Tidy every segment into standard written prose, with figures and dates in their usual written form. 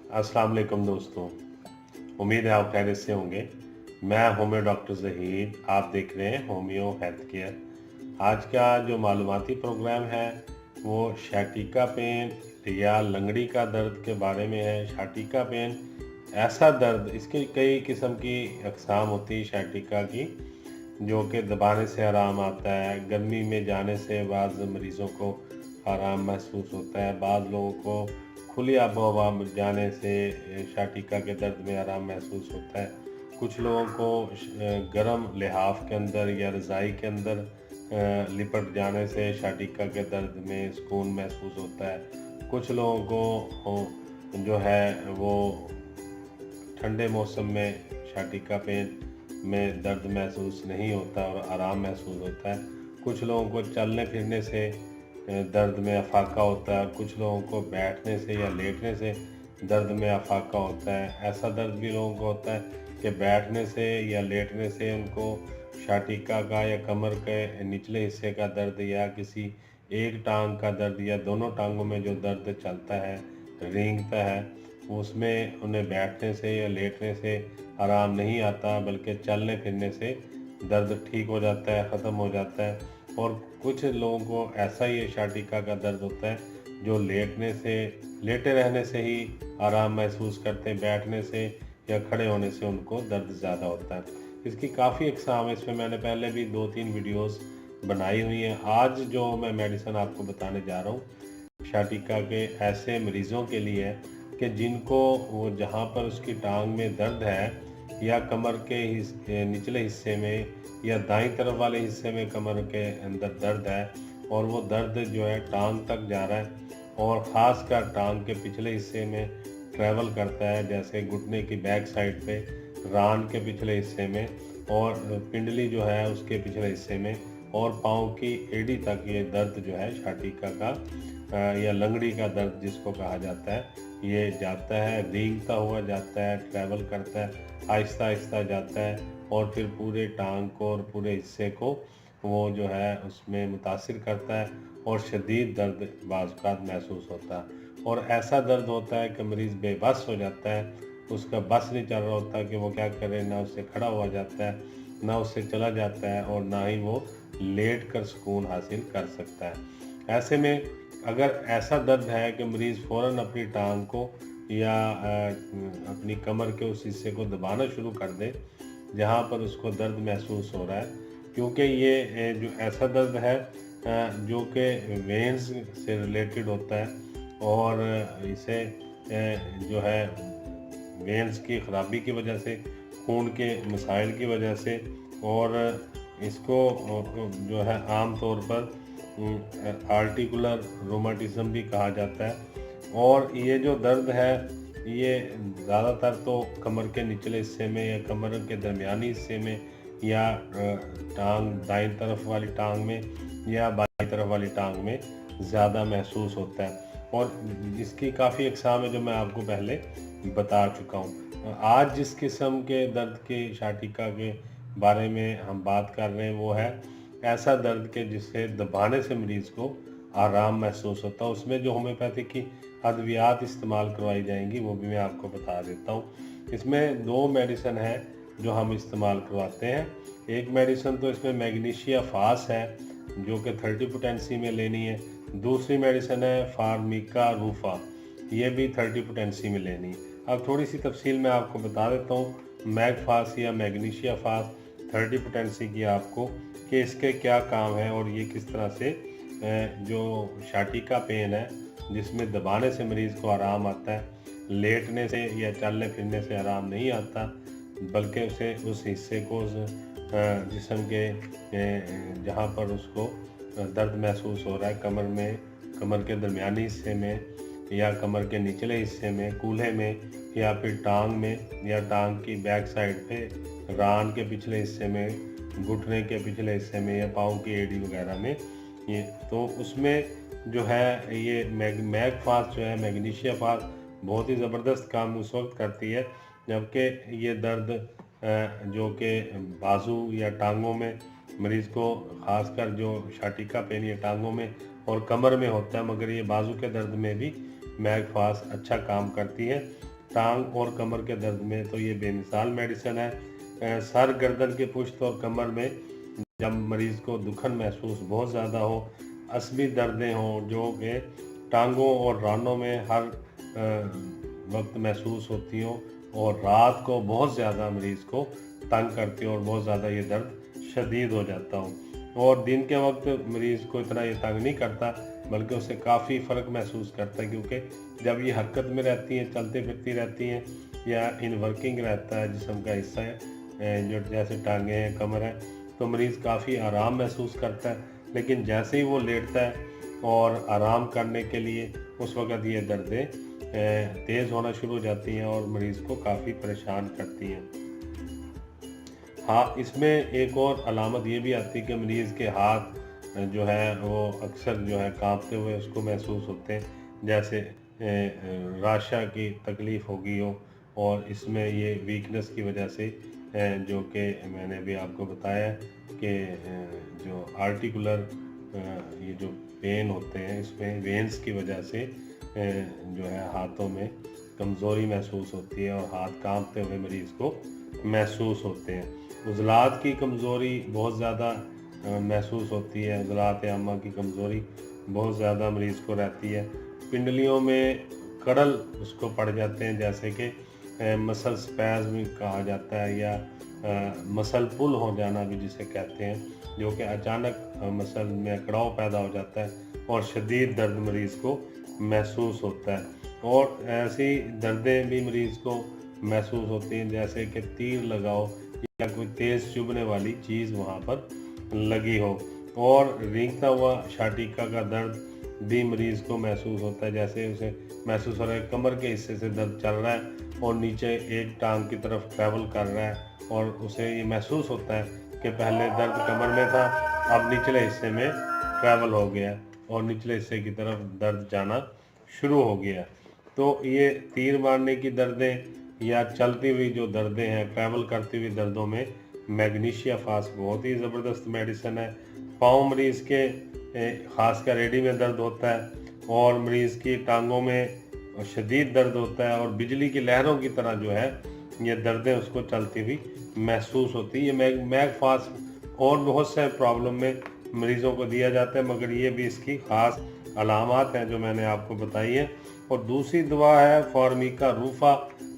अस्सलाम वालेकुम दोस्तों, उम्मीद है आप खैरियत से होंगे। मैं होमियो डॉक्टर ज़हीर, आप देख रहे हैं होमियो हेल्थ केयर। आज का जो मालूमाती प्रोग्राम है वो सciatica पेन या लंगड़ी का दर्द के बारे में है। सciatica पेन ऐसा दर्द, इसकी कई किस्म की अक़साम होती है sciatica की, जो कि दबाने से आराम आता है। गर्मी में जाने से बाज़ मरीज़ों को आराम महसूस होता है, बाज़ लोगों को खुली आबो हवा में जाने से sciatica के दर्द में आराम महसूस होता है। कुछ लोगों को गर्म लिहाफ के अंदर या रज़ाई के अंदर लिपट जाने से sciatica के दर्द में सुकून महसूस होता है। कुछ लोगों को जो है वो ठंडे मौसम में sciatica पेन में दर्द महसूस नहीं होता और आराम महसूस होता है। कुछ लोगों को चलने फिरने से दर्द में अफाका होता है, कुछ लोगों को बैठने से या लेटने से दर्द में अफाका होता है। ऐसा दर्द भी लोगों को होता है कि बैठने से या लेटने से उनको sciatica का या कमर के निचले हिस्से का दर्द या किसी एक टांग का दर्द या दोनों टांगों में जो दर्द चलता है, रेंगता है, उसमें उन्हें बैठने से या लेटने से आराम नहीं आता, बल्कि चलने फिरने से दर्द ठीक हो जाता है, ख़त्म हो जाता है। और कुछ लोगों को ऐसा ही sciatica का दर्द होता है जो लेटे रहने से ही आराम महसूस करते हैं, बैठने से या खड़े होने से उनको दर्द ज़्यादा होता है। इसकी काफ़ी अक़साम है, इसमें मैंने पहले भी 2-3 वीडियोस बनाई हुई हैं। आज जो मैं मेडिसिन आपको बताने जा रहा हूँ sciatica के ऐसे मरीज़ों के लिए है कि जिनको वो जहाँ पर उसकी टांग में दर्द है या कमर के निचले हिस्से में या दाईं तरफ वाले हिस्से में कमर के अंदर दर्द है और वो दर्द जो है टांग तक जा रहा है और ख़ास कर टांग के पिछले हिस्से में ट्रैवल करता है, जैसे घुटने की बैक साइड पे, रान के पिछले हिस्से में और पिंडली जो है उसके पिछले हिस्से में और पाँव की एड़ी तक ये दर्द जो है sciatica का या लंगड़ी का दर्द जिसको कहा जाता है, ये जाता है, रेंगता हुआ जाता है, ट्रैवल करता है, आहिस्ता आहिस्ता जाता है और फिर पूरे टांग को और पूरे हिस्से को वो जो है उसमें मुतासिर करता है और शदीद दर्द बाज़ औक़ात महसूस होता है। और ऐसा दर्द होता है कि मरीज़ बेबस हो जाता है, उसका बस नहीं चल रहा होता कि वो क्या करे, ना उससे खड़ा हुआ जाता है, ना उससे चला जाता है और ना ही वो लेट कर सुकून हासिल कर सकता है। ऐसे में अगर ऐसा दर्द है कि मरीज़ फ़ौरन अपनी टांग को या अपनी कमर के उस हिस्से को दबाना शुरू कर दे जहाँ पर उसको दर्द महसूस हो रहा है, क्योंकि ये जो ऐसा दर्द है जो कि वेन्स से रिलेटेड होता है और इसे जो है वेन्स की ख़राबी की वजह से, खून के मसाइल की वजह से और इसको जो है आम तौर पर आर्टिकुलर रोमाटिज़म भी कहा जाता है। और ये जो दर्द है ये ज़्यादातर तो कमर के निचले हिस्से में या कमर के दरमियानी हिस्से में या टांग दाईं तरफ वाली टांग में या बाईं तरफ वाली टांग में ज़्यादा महसूस होता है और इसकी काफ़ी अक़साम है जो मैं आपको पहले बता चुका हूँ। आज जिस किस्म के दर्द के sciatica के बारे में हम बात कर रहे हैं वो है ऐसा दर्द के जिससे दबाने से मरीज़ को आराम महसूस होता है। उसमें जो होम्योपैथिक की अद्वियात इस्तेमाल करवाई जाएंगी वो भी मैं आपको बता देता हूँ। इसमें 2 मेडिसिन है जो हम इस्तेमाल करवाते हैं। एक मेडिसिन तो इसमें मैग्नीशिया फास है जो कि 30 पोटेंसी में लेनी है। दूसरी मेडिसिन है फार्मिका रूफा, ये भी 30 पोटेंसी में लेनी है। अब थोड़ी सी तफसील मैं आपको बता देता हूँ मैग फास या मैग्नीशिया फास 30 पोटेंसी की आपको कि इसके क्या काम है और ये किस तरह से जो sciatica पेन है जिसमें दबाने से मरीज़ को आराम आता है, लेटने से या चलने फिरने से आराम नहीं आता, बल्कि उसे उस हिस्से को जिस्म के जहाँ पर उसको दर्द महसूस हो रहा है कमर में, कमर के दरमियानी हिस्से में या कमर के निचले हिस्से में, कूल्हे में या फिर टांग में या टांग की बैक साइड पे, रान के पिछले हिस्से में, घुटने के पिछले हिस्से में या पाँव की एड़ी वगैरह में, ये तो उसमें जो है ये मैग फास जो है मैग्नीशिया फास बहुत ही ज़बरदस्त काम उस वक्त करती है जबकि ये दर्द जो कि बाजू या टांगों में मरीज़ को ख़ासकर जो sciatica पेन या टांगों में और कमर में होता है, मगर ये बाजू के दर्द में भी मैग फास अच्छा काम करती है। टांग और कमर के दर्द में तो ये बेमिसाल मेडिसिन है। सर, गर्दन के पुश्त और कमर में जब मरीज़ को दुखन महसूस बहुत ज़्यादा हो, असबी दर्दें हों जो कि टांगों और रानों में हर वक्त महसूस होती हों और रात को बहुत ज़्यादा मरीज़ को तंग करती हो और बहुत ज़्यादा ये दर्द शदीद हो जाता हो, और दिन के वक्त मरीज़ को इतना ये तंग नहीं करता बल्कि उसे काफ़ी फ़र्क महसूस करता है, क्योंकि जब ये हरकत में रहती हैं, चलती फिरती रहती हैं या इन वर्किंग रहता है जिस्म का हिस्सा है जो जैसे टांगें हैं, कमर है, तो मरीज़ काफ़ी आराम महसूस करता है। लेकिन जैसे ही वो लेटता है और आराम करने के लिए उस वक़्त ये दर्दें तेज़ होना शुरू हो जाती हैं और मरीज़ को काफ़ी परेशान करती हैं। हाँ, इसमें एक और अलामत ये भी आती है कि मरीज़ के हाथ जो है वो अक्सर जो है कांपते हुए उसको महसूस होते हैं, जैसे राशा की तकलीफ़ होगी हो, और इसमें ये वीकनेस की वजह से जो कि मैंने भी आपको बताया कि जो आर्टिकुलर ये जो पेन होते हैं इसमें वेन्स की वजह से जो है हाथों में कमज़ोरी महसूस होती है और हाथ कांपते हुए मरीज़ को महसूस होते हैं। उज़लात की कमज़ोरी बहुत ज़्यादा महसूस होती है, उज़लात आमा की कमज़ोरी बहुत ज़्यादा मरीज़ को रहती है। पिंडलियों में कड़ल उसको पड़ जाते हैं, जैसे कि मसल स्पैज़्म कहा जाता है या मसल पुल हो जाना भी जिसे कहते हैं, जो कि अचानक मसल में अकड़ाव पैदा हो जाता है और शदीद दर्द मरीज़ को महसूस होता है। और ऐसी दर्दें भी मरीज़ को महसूस होती हैं जैसे कि तीर लगाओ या कोई तेज़ चुभने वाली चीज़ वहाँ पर लगी हो, और रेंगता हुआ शाटिका का दर्द भी मरीज़ को महसूस होता है, जैसे उसे महसूस हो रहा है कमर के हिस्से से दर्द चल रहा है और नीचे एक टांग की तरफ ट्रैवल कर रहा है, और उसे ये महसूस होता है कि पहले दर्द कमर में था, अब निचले हिस्से में ट्रैवल हो गया और निचले हिस्से की तरफ दर्द जाना शुरू हो गया। तो ये तीर मारने की दर्दें या चलती हुई जो दर्दें हैं, ट्रैवल करती हुई दर्दों में मैग्नीशिया फास्ट बहुत ही ज़बरदस्त मेडिसिन है। पाँव मरीज़ के ख़ासकर एड़ी में दर्द होता है और मरीज़ की टांगों में शदीद दर्द होता है और बिजली की लहरों की तरह जो है ये दर्दें उसको चलती हुई महसूस होती है। ये मैग फास्ट और बहुत से प्रॉब्लम में मरीज़ों को दिया जाता है, मगर ये भी इसकी ख़ास अलामात हैं जो मैंने आपको बताई हैं। और दूसरी दवा है फॉर्मिका रूफा,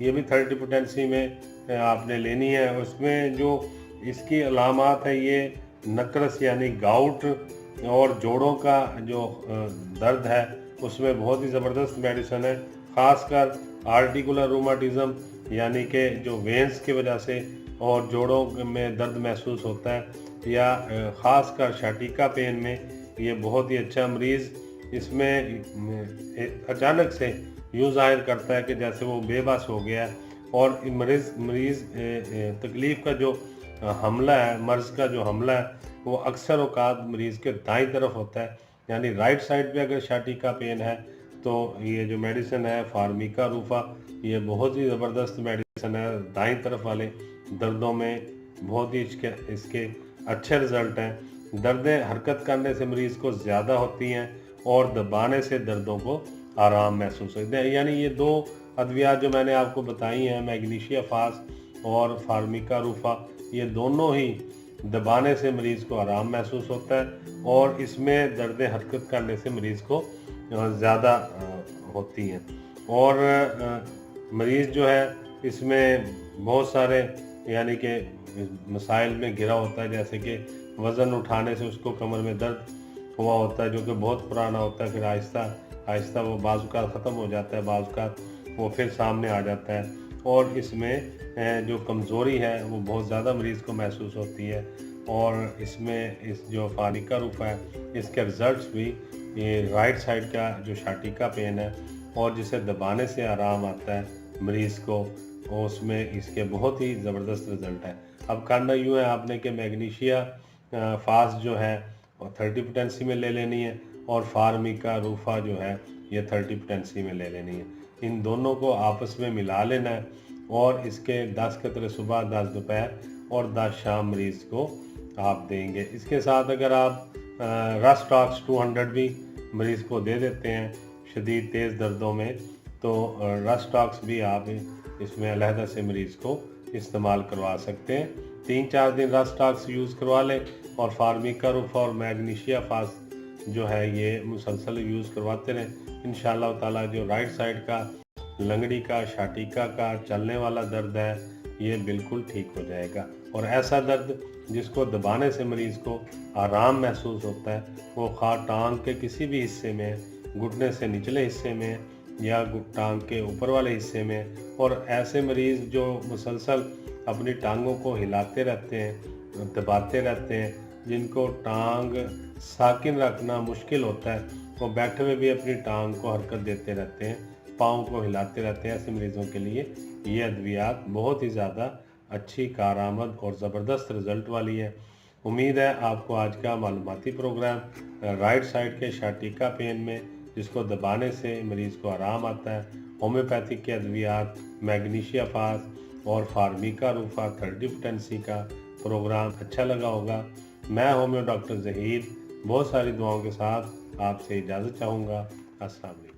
ये भी 30 पोटेंसी में आपने लेनी है। उसमें जो इसकी अलामात है, ये नकरस यानी गाउट और जोड़ों का जो दर्द है उसमें बहुत ही ज़बरदस्त मेडिसिन है। ख़ासकर आर्टिकुलर रूमाटिज़म यानी कि जो वेंस की वजह से और जोड़ों में दर्द महसूस होता है या ख़ासकर शाटिका पेन में ये बहुत ही अच्छा मरीज़ इसमें अचानक से यूँ ज़ाहिर करता है कि जैसे वो बेबस हो गया है, और मरीज़ तकलीफ़ का जो हमला है, मर्ज़ का जो हमला है वो अक्सर औक़ात मरीज़ के दाईं तरफ होता है, यानी राइट साइड पे अगर शाटिका पेन है तो ये जो मेडिसिन है फार्मिका रूफा ये बहुत ही ज़बरदस्त मेडिसिन है। दाईं तरफ वाले दर्दों में बहुत ही इसके अच्छे रिज़ल्ट हैं। दर्दें हरकत करने से मरीज़ को ज़्यादा होती हैं और दबाने से दर्दों को आराम महसूस होता है। यानी ये दो अद्वियात जो मैंने आपको बताई हैं, मैग्नीशिया फास्ट और फार्मिका रूफा, ये दोनों ही दबाने से मरीज़ को आराम महसूस होता है और इसमें दर्दें हरकत करने से मरीज़ को ज़्यादा होती हैं। और मरीज़ जो है इसमें बहुत सारे यानी कि मसाइल में घिरा होता है, जैसे कि वज़न उठाने से उसको कमर में दर्द हुआ होता है जो कि बहुत पुराना होता है, फिर आहिस्ता आहिस्ता वो बाज़-औक़ात ख़त्म हो जाता है, बाज़-औक़ात वो फिर सामने आ जाता है। और इसमें जो कमज़ोरी है वो बहुत ज़्यादा मरीज़ को महसूस होती है। और इसमें इस जो फार्मिका रूफा है इसके रिज़ल्ट्स भी ये राइट साइड का जो शाटिका पेन है और जिसे दबाने से आराम आता है मरीज़ को, उसमें इसके बहुत ही ज़बरदस्त रिज़ल्ट है। अब करना यूँ है आपने कि मैग्नीशिया फास्ट जो है और 30 पोटेंसी में ले लेनी है और फार्मिका रूफा जो है ये 30 पोटेंसी में ले लेनी है। इन दोनों को आपस में मिला लेना है और इसके 10 कतरे सुबह, 10 दोपहर और 10 शाम मरीज़ को आप देंगे। इसके साथ अगर आप रस टॉक्स 200 भी मरीज़ को दे देते हैं शदीद तेज़ दर्दों में, तो रस्टॉक्स भी आप इसमें अलहदा से मरीज़ को इस्तेमाल करवा सकते हैं। 3-4 दिन रस्टॉक्स यूज़ करवा लें और फार्मिका-रूफ और मैग्नीशिया फास्ट जो है ये मुसलसल यूज़ करवाते रहें। इंशाअल्लाह ताला जो राइट साइड का लंगड़ी का, शाटिका का चलने वाला दर्द है ये बिल्कुल ठीक हो जाएगा। और ऐसा दर्द जिसको दबाने से मरीज़ को आराम महसूस होता है, वो खा टांग के किसी भी हिस्से में, घुटने से निचले हिस्से में या टांग के ऊपर वाले हिस्से में, और ऐसे मरीज़ जो मुसलसल अपनी टांगों को हिलाते रहते हैं, दबाते रहते हैं, जिनको टांग साकिन रखना मुश्किल होता है, वो बैठे हुए भी अपनी टांग को हरकत देते रहते हैं, पाँव को हिलाते रहते हैं, ऐसे मरीज़ों के लिए ये अद्वियात बहुत ही ज़्यादा अच्छी कारआमद और ज़बरदस्त रिज़ल्ट वाली है। उम्मीद है आपको आज का मालूमाती प्रोग्राम राइट साइड के शाटिका पेन में जिसको दबाने से मरीज़ को आराम आता है, होम्योपैथिक के अद्वियात, मैग्नीशिया फास्ट और फार्मिका-रूफा थर्डिपटेंसी का प्रोग्राम अच्छा लगा होगा। मैं होम्यो डॉक्टर ज़हीर बहुत सारी दुआओं के साथ आपसे इजाज़त चाहूँगा। अस्सलाम वालेकुम।